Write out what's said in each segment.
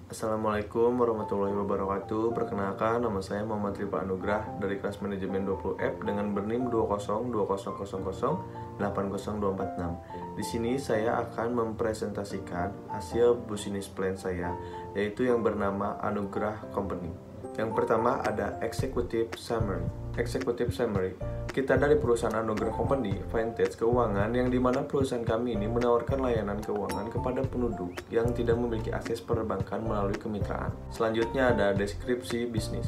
Assalamualaikum warahmatullahi wabarakatuh. Perkenalkan, nama saya Muhammad Rifa Anugrah dari kelas manajemen 20F dengan bernim 20200080246. Di sini saya akan mempresentasikan hasil business plan saya, yaitu yang bernama Anugrah Company. Yang pertama ada Executive Summary. Executive Summary. Kita dari perusahaan Anugrah Company, Vintage Keuangan, yang dimana perusahaan kami ini menawarkan layanan keuangan kepada penduduk yang tidak memiliki akses perbankan melalui kemitraan. Selanjutnya ada deskripsi bisnis.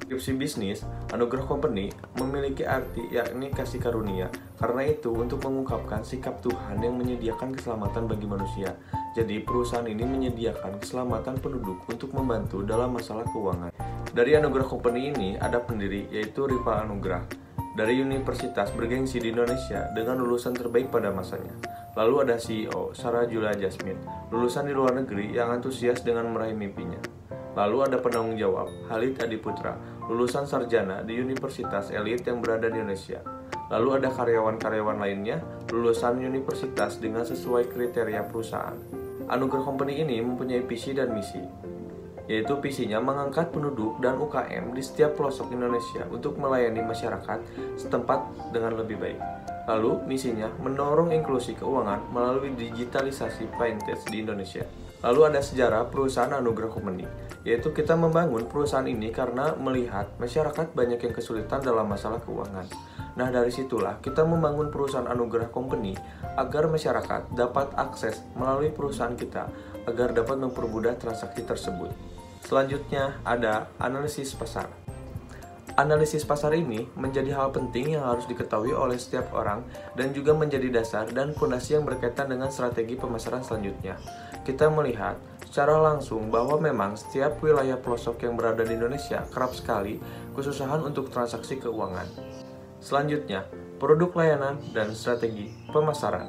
Deskripsi bisnis, Anugrah Company memiliki arti yakni kasih karunia. Karena itu, untuk mengungkapkan sikap Tuhan yang menyediakan keselamatan bagi manusia. Jadi, perusahaan ini menyediakan keselamatan penduduk untuk membantu dalam masalah keuangan. Dari Anugrah Company ini ada pendiri, yaitu Rifa Anugrah, dari universitas bergengsi di Indonesia dengan lulusan terbaik pada masanya. Lalu ada CEO, Sarah Julia Jasmine, lulusan di luar negeri yang antusias dengan meraih mimpinya. Lalu ada penanggung jawab, Halid Adiputra, lulusan sarjana di universitas elit yang berada di Indonesia. Lalu ada karyawan-karyawan lainnya, lulusan universitas dengan sesuai kriteria perusahaan. Anugrah Company ini mempunyai visi dan misi, yaitu visinya mengangkat penduduk dan UKM di setiap pelosok Indonesia untuk melayani masyarakat setempat dengan lebih baik. Lalu misinya mendorong inklusi keuangan melalui digitalisasi Vintage di Indonesia. Lalu ada sejarah perusahaan Anugrah Company, yaitu kita membangun perusahaan ini karena melihat masyarakat banyak yang kesulitan dalam masalah keuangan. Nah, dari situlah kita membangun perusahaan Anugrah Company agar masyarakat dapat akses melalui perusahaan kita agar dapat mempermudah transaksi tersebut. Selanjutnya ada analisis pasar. Analisis pasar ini menjadi hal penting yang harus diketahui oleh setiap orang dan juga menjadi dasar dan fondasi yang berkaitan dengan strategi pemasaran selanjutnya. Kita melihat secara langsung bahwa memang setiap wilayah pelosok yang berada di Indonesia kerap sekali kesusahan untuk transaksi keuangan. Selanjutnya, produk layanan dan strategi pemasaran.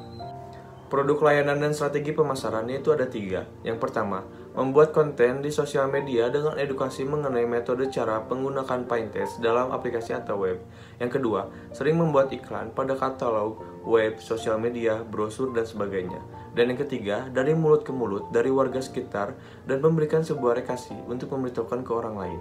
Produk layanan dan strategi pemasaran yaitu ada 3. Yang pertama, membuat konten di sosial media dengan edukasi mengenai metode cara menggunakan Vintage dalam aplikasi atau web. Yang kedua, sering membuat iklan pada katalog, web, sosial media, brosur, dan sebagainya. Dan yang ketiga, dari mulut ke mulut, dari warga sekitar, dan memberikan sebuah rekasi untuk memberitahukan ke orang lain.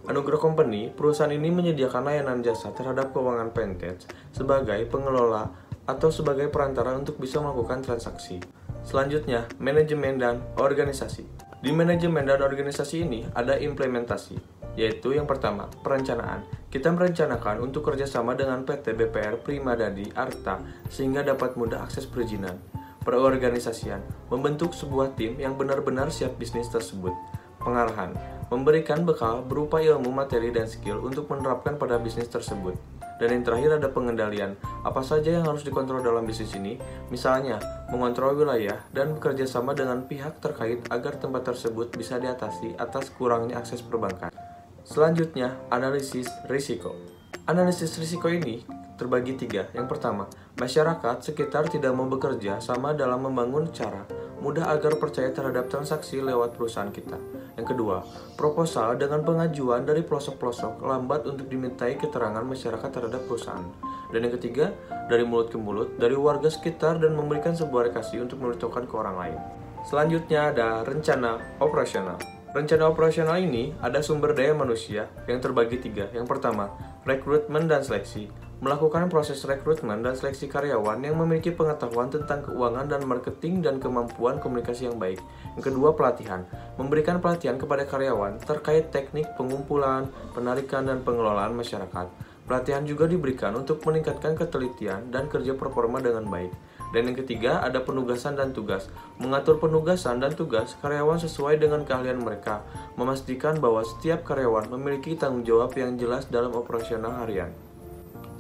Anugrah Company, perusahaan ini menyediakan layanan jasa terhadap keuangan Vintage sebagai pengelola atau sebagai perantara untuk bisa melakukan transaksi. Selanjutnya, manajemen dan organisasi. Di manajemen dan organisasi ini ada implementasi, yaitu yang pertama, perencanaan. Kita merencanakan untuk kerjasama dengan PT BPR Primadadi Arta sehingga dapat mudah akses perizinan. Perorganisasian, membentuk sebuah tim yang benar-benar siap bisnis tersebut. Pengarahan, memberikan bekal berupa ilmu, materi, dan skill untuk menerapkan pada bisnis tersebut. Dan yang terakhir ada pengendalian, apa saja yang harus dikontrol dalam bisnis ini, misalnya mengontrol wilayah dan bekerja sama dengan pihak terkait agar tempat tersebut bisa diatasi atas kurangnya akses perbankan. Selanjutnya, analisis risiko. Analisis risiko ini terbagi 3. Yang pertama, masyarakat sekitar tidak mau bekerja sama dalam membangun cara mudah agar percaya terhadap transaksi lewat perusahaan kita. Yang kedua, proposal dengan pengajuan dari pelosok-pelosok lambat untuk dimintai keterangan masyarakat terhadap perusahaan. Dan yang ketiga, dari mulut ke mulut, dari warga sekitar dan memberikan sebuah rekasi untuk memberitahukan ke orang lain. Selanjutnya ada rencana operasional. Rencana operasional ini ada sumber daya manusia yang terbagi 3. Yang pertama, rekrutmen dan seleksi. Melakukan proses rekrutmen dan seleksi karyawan yang memiliki pengetahuan tentang keuangan dan marketing dan kemampuan komunikasi yang baik. Yang kedua, pelatihan. Memberikan pelatihan kepada karyawan terkait teknik pengumpulan, penarikan, dan pengelolaan masyarakat. Pelatihan juga diberikan untuk meningkatkan ketelitian dan kerja performa dengan baik. Dan yang ketiga, ada penugasan dan tugas. Mengatur penugasan dan tugas karyawan sesuai dengan keahlian mereka. Memastikan bahwa setiap karyawan memiliki tanggung jawab yang jelas dalam operasional harian.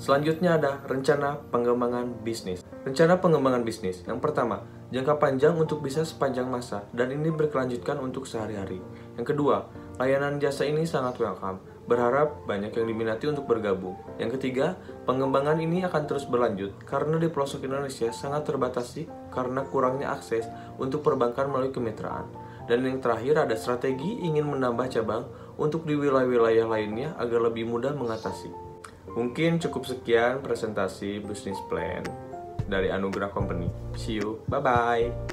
Selanjutnya ada rencana pengembangan bisnis. Rencana pengembangan bisnis. Yang pertama, jangka panjang untuk bisa sepanjang masa dan ini berkelanjutkan untuk sehari-hari. Yang kedua, layanan jasa ini sangat welcome. Berharap banyak yang diminati untuk bergabung. Yang ketiga, pengembangan ini akan terus berlanjut karena di pelosok Indonesia sangat terbatasi karena kurangnya akses untuk perbankan melalui kemitraan. Dan yang terakhir ada strategi ingin menambah cabang untuk di wilayah-wilayah lainnya agar lebih mudah mengatasi. Mungkin cukup sekian presentasi business plan dari Anugrah Company. See you, bye-bye.